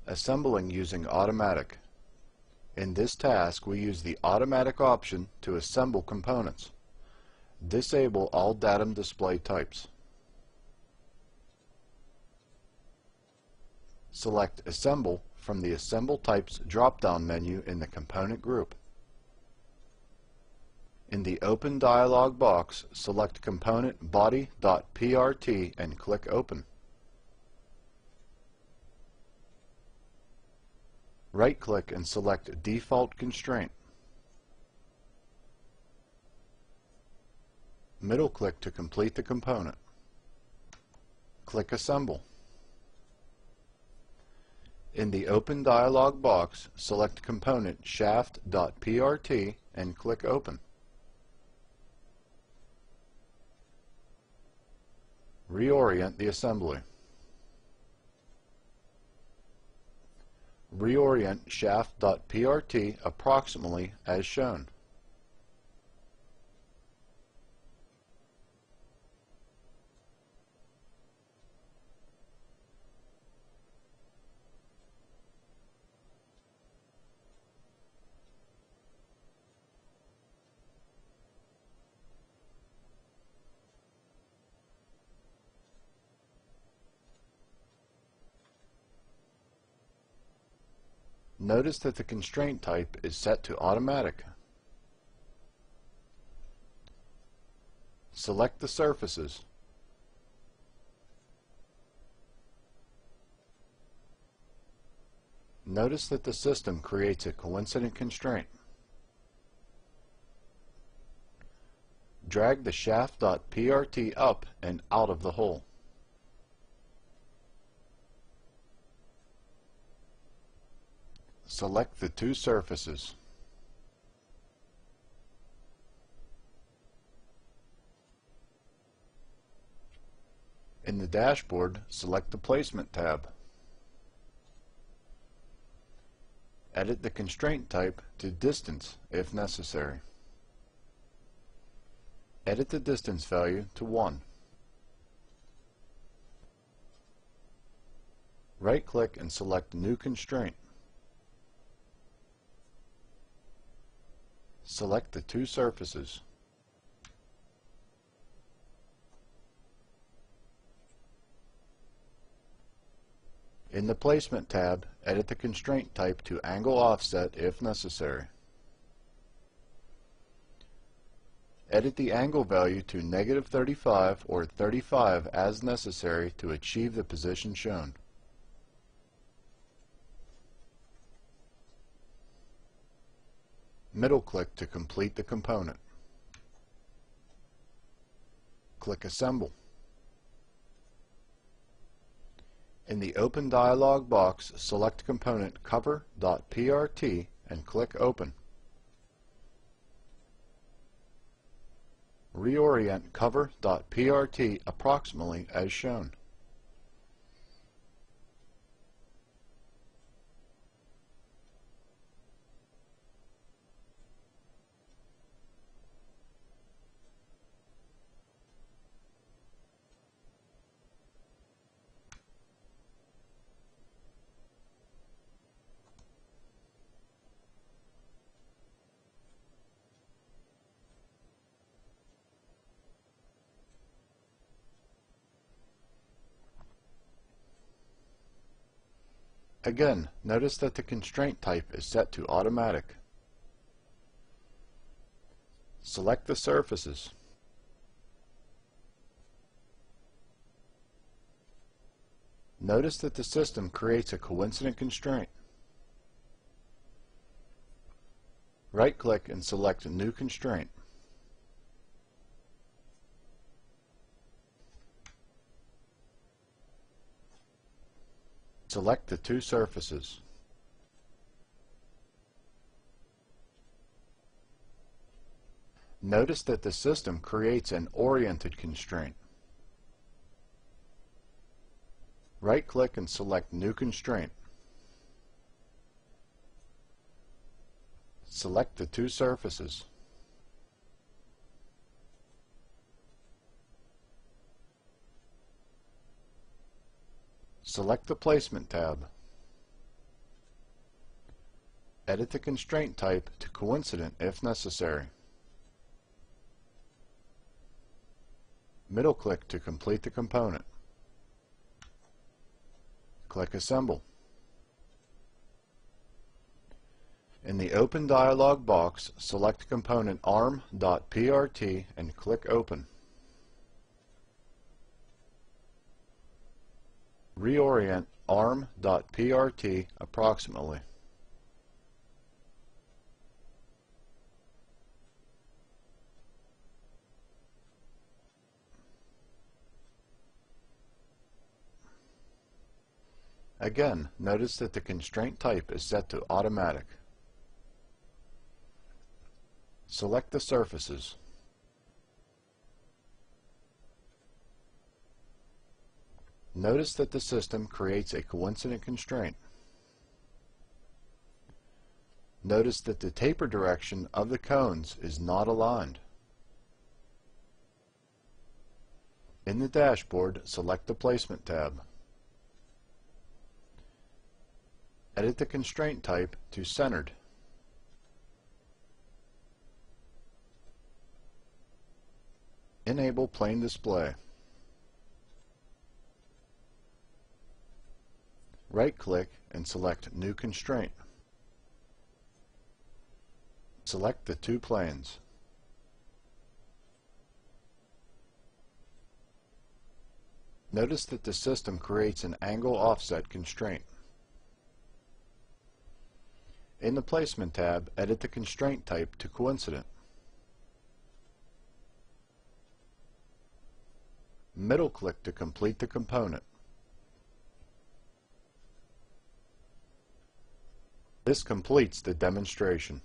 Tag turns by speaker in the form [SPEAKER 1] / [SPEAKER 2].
[SPEAKER 1] Assembling using automatic. In this task, we use the automatic option to assemble components. Disable all datum display types. Select Assemble from the Assemble Types drop-down menu in the component group. In the Open dialog box, select component body.prt and click Open. Right-click and select Default Constraint. Middle-click to complete the component. Click Assemble. In the Open dialog box, select component shaft.prt and click Open. Reorient the assembly. Reorient shaft.prt approximately as shown. Notice that the constraint type is set to automatic. Select the surfaces. Notice that the system creates a coincident constraint. Drag the shaft.prt up and out of the hole. Select the two surfaces. In the dashboard, select the Placement tab. Edit the constraint type to Distance if necessary. Edit the distance value to 1. Right-click and select New Constraint. Select the two surfaces. In the Placement tab, edit the constraint type to Angle Offset if necessary. Edit the angle value to -35 or 35 as necessary to achieve the position shown. Middle-click to complete the component. Click Assemble. In the Open dialog box, select component cover.prt and click Open. Reorient cover.prt approximately as shown. Again, notice that the constraint type is set to automatic. Select the surfaces. Notice that the system creates a coincident constraint. Right-click and select New Constraint. Select the two surfaces. Notice that the system creates an oriented constraint. Right-click and select New Constraint. Select the two surfaces. Select the Placement tab. Edit the constraint type to coincident if necessary. Middle-click to complete the component. Click Assemble. In the Open dialog box, select component arm.prt and click Open. Reorient arm.prt approximately. Again, notice that the constraint type is set to automatic. Select the surfaces. Notice that the system creates a coincident constraint. Notice that the taper direction of the cones is not aligned. In the dashboard, select the Placement tab. Edit the constraint type to Centered. Enable Plain Display. Right-click and select New Constraint. Select the two planes. Notice that the system creates an angle offset constraint. In the Placement tab, edit the constraint type to Coincident. Middle-click to complete the component. This completes the demonstration.